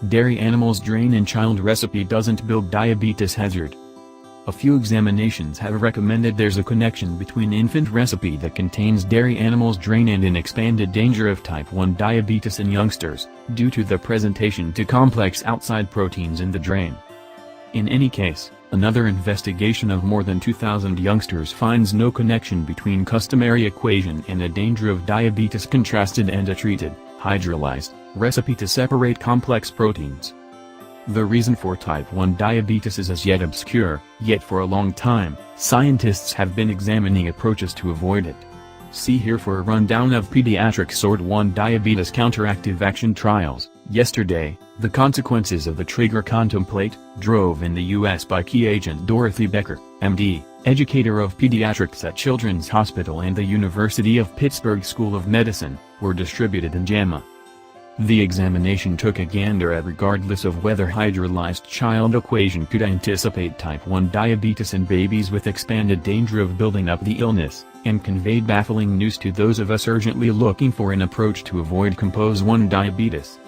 Dairy animals drain in child recipe doesn't build diabetes hazard. A few examinations have recommended there's a connection between infant recipe that contains dairy animals drain and an expanded danger of type 1 diabetes in youngsters, due to the presentation to complex outside proteins in the drain. In any case, another investigation of more than 2,000 youngsters finds no connection between customary equation and a danger of diabetes contrasted and a treated, hydrolysed, recipe to separate complex proteins. The reason for type 1 diabetes is as yet obscure, yet for a long time, scientists have been examining approaches to avoid it. See here for a rundown of pediatric sort 1 diabetes counteractive action trials. Yesterday, the consequences of the trigger contemplate, drove in the U.S. by key agent Dorothy Becker, MD, educator of pediatrics at Children's Hospital and the University of Pittsburgh School of Medicine, were distributed in JAMA. The examination took a gander at regardless of whether hydrolysed child equation could anticipate type 1 diabetes in babies with expanded danger of building up the illness, and conveyed baffling news to those of us urgently looking for an approach to avoid compose 1 diabetes.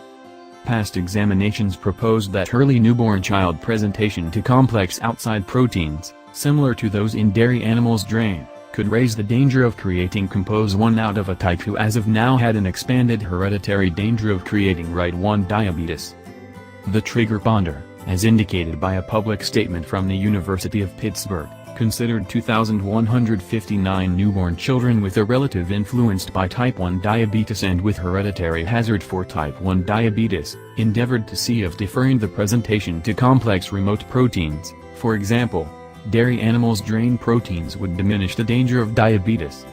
Past examinations proposed that early newborn child presentation to complex outside proteins, similar to those in dairy animals drain, could raise the danger of creating compose 1 out of a type who as of now had an expanded hereditary danger of creating right 1 diabetes. The trigger ponder, as indicated by a public statement from the University of Pittsburgh, considered 2,159 newborn children with a relative influenced by type 1 diabetes and with hereditary hazard for type 1 diabetes, endeavored to see if deferring the presentation to complex remote proteins, for example, dairy animals drain proteins would diminish the danger of diabetes.